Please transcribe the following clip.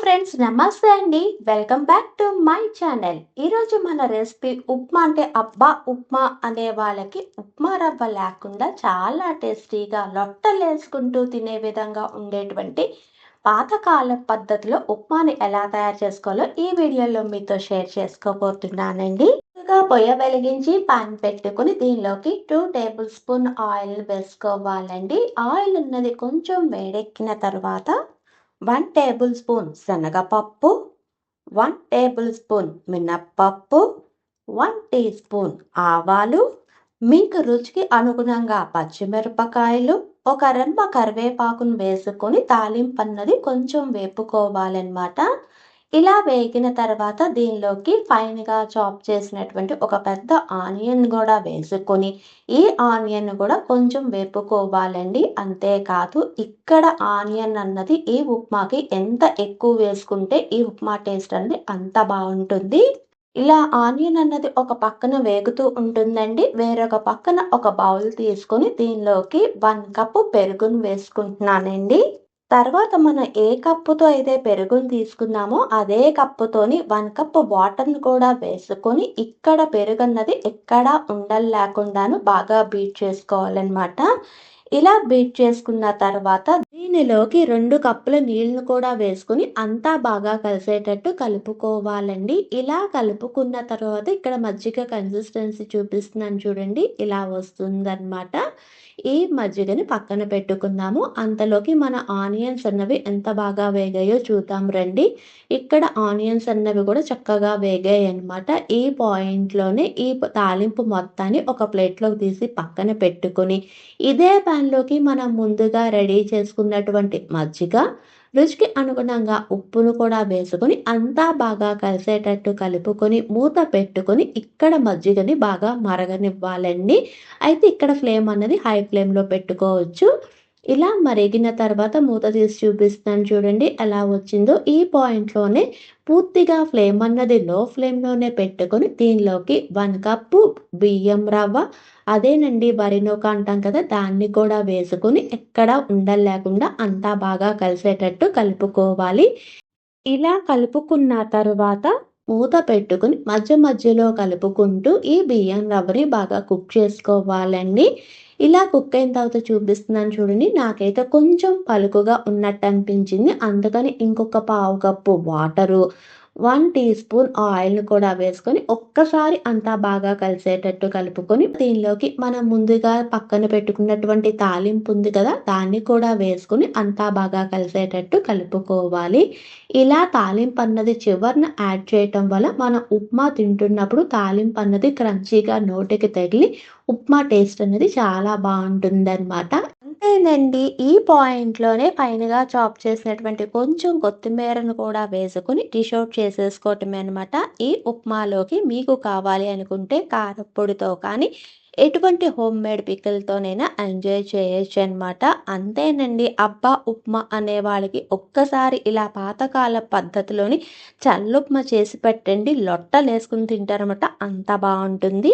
Friends, నమస్తే అండి. Welcome back to my channel. ఈరోజు మన రెసిపీ ఉప్మా. అంటే అబ్బా ఉప్మా అనే వాళ్ళకి ఉప్మా రవ్వ లేకుండా చాలా టేస్టీగా లొట్టలేసుకుంటూ తినే విధంగా ఉండేటువంటి పాతకాల పద్ధతిలో ఉప్మాని ఎలా తయారు చేసుకోవాలో ఈ వీడియోలో మీతో షేర్ చేసుకోబోతున్నానండి. ముందుగా పొయ్య వెలిగించి పాన్ పెట్టుకుని దీనిలోకి 2 టేబుల్ స్పూన్ ఆయిల్ వేసుకోవాలండి. ఆయిల్ ఉన్నది కొంచెం వేడెక్కిన తర్వాత 1 టేబుల్ స్పూన్ శనగపప్పు, 1 టేబుల్ స్పూన్ మినప్పప్పు, 1 టీ స్పూన్ ఆవాలు, మీకు రుచికి అనుగుణంగా పచ్చిమిరపకాయలు, ఒక రెమ్మ కరివేపాకును వేసుకొని తాలింపన్నది కొంచెం వేపుకోవాలన్నమాట. ఇలా వేగిన తర్వాత దీనిలోకి ఫైన్గా చాప్ చేసినటువంటి ఒక పెద్ద ఆనియన్ కూడా వేసుకొని ఈ ఆనియన్ కూడా కొంచెం వేపుకోవాలండి. అంతేకాదు ఇక్కడ ఆనియన్ అన్నది ఈ ఉప్మాకి ఎంత ఎక్కువ వేసుకుంటే ఈ ఉప్మా టేస్ట్ అనేది అంత బాగుంటుంది. ఇలా ఆనియన్ అన్నది ఒక పక్కన వేగుతూ ఉంటుందండి. వేరొక పక్కన ఒక బౌల్ తీసుకొని దీనిలోకి 1 కప్పు పెరుగును వేసుకుంటున్నానండి. తర్వాత మనం ఏ కప్పుతో అయితే పెరుగుని తీసుకున్నామో అదే కప్పుతోని 1 కప్పు వాటర్‌ని కూడా వేసుకొని ఇక్కడ పెరుగన్నది ఎక్కడా ఉండలు లేకుండాను బాగా బీట్ చేసుకోవాలనమాట. ఇలా బీట్ చేసుకున్న తర్వాత దీనిలోకి 2 కప్పుల నీళ్ళను కూడా వేసుకొని అంతా బాగా కలిసేటట్టు కలుపుకోవాలండి. ఇలా కలుపుకున్న తర్వాత ఇక్కడ మజ్జిగ కన్సిస్టెన్సీ చూపిస్తున్నాను చూడండి. ఇలా వస్తుందన్నమాట. ఈ మజ్జిగని పక్కన పెట్టుకుందాము. అంతలోకి మన ఆనియన్స్ అన్నవి ఎంత బాగా వేగాయో చూద్దాం రండి. ఇక్కడ ఆనియన్స్ అన్నవి కూడా చక్కగా వేగాయి అన్నమాట. ఈ పాయింట్‌లోనే ఈ తాలింపు మొత్తాన్ని ఒక ప్లేట్‌లోకి తీసి పక్కన పెట్టుకొని ఇదే ప్యాన్‌లోకి మనం ముందుగా రెడీ చేసుకున్నటువంటి మజ్జిగ, రుచికి అనుగుణంగా ఉప్పును కూడా వేసుకొని అంతా బాగా కలిసేటట్టు కలుపుకొని మూత పెట్టుకొని ఇక్కడ మజ్జిగని బాగా మరగనివ్వాలండి. అయితే ఇక్కడ ఫ్లేమ్ అన్నది హై ఫ్లేమ్‌లో పెట్టుకోవచ్చు. ఇలా మరిగిన తర్వాత మూత తీసి చూపిస్తున్నాను చూడండి ఎలా వచ్చిందో. ఈ పాయింట్‌లోనే పూర్తిగా ఫ్లేమ్ అన్నది లో ఫ్లేమ్‌లోనే పెట్టుకొని దీనిలోకి 1 కప్పు బియ్యం రవ్వ, అదేనండి వరి నూక అంటాం కదా, దాన్ని కూడా వేసుకొని ఎక్కడ ఉండలు లేకుండా అంతా బాగా కలిసేటట్టు కలుపుకోవాలి. ఇలా కలుపుకున్న తరువాత మూత పెట్టుకొని మధ్య మధ్యలో కలుపుకుంటూ ఈ బియ్యం రవ్వని బాగా కుక్ చేసుకోవాలండి. ఇలా కుక్ అయిన తర్వాత చూపిస్తున్నాను చూడండి. నాకైతే కొంచెం పలుకుగా ఉన్నట్టు అనిపించింది. అందుకని ఇంకొక పావు కప్పు వాటరు, 1 టీ స్పూన్ ఆయిల్‌ని కూడా వేసుకొని ఒక్కసారి అంతా బాగా కలిసేటట్టు కలుపుకొని దీనిలోకి మనం ముందుగా పక్కన పెట్టుకున్నటువంటి తాలింపు ఉంది కదా, దాన్ని కూడా వేసుకొని అంతా బాగా కలిసేటట్టు కలుపుకోవాలి. ఇలా తాలింపు అన్నది చివరన యాడ్ చేయటం వల్ల మనం ఉప్మా తింటున్నప్పుడు తాలింపు అన్నది క్రంచీగా నోటికి తగిలి ఉప్మా టేస్ట్ అనేది చాలా బాగుంటుందన్నమాట. అంతేనండి. ఈ పాయింట్‌లోనే ఫైన్‌గా చాప్ చేసినటువంటి కొంచెం కొత్తిమీరను కూడా వేసుకొని డిష్ ఔట్ చేసేసుకోవటమే అనమాట. ఈ ఉప్మాలోకి మీకు కావాలి అనుకుంటే కారప్పొడితో కానీ, ఎటువంటి హోమ్‌మేడ్ పికిల్‌తోనైనా ఎంజాయ్ చేయొచ్చనమాట. అంతేనండి. అబ్బా ఉప్మా అనే వాళ్ళకి ఒక్కసారి ఇలా పాతకాల పద్ధతిలోని చల్లుప్మా చేసి పెట్టండి. లొట్టలేసుకొని తింటారనమాట. అంత బావుంటుంది.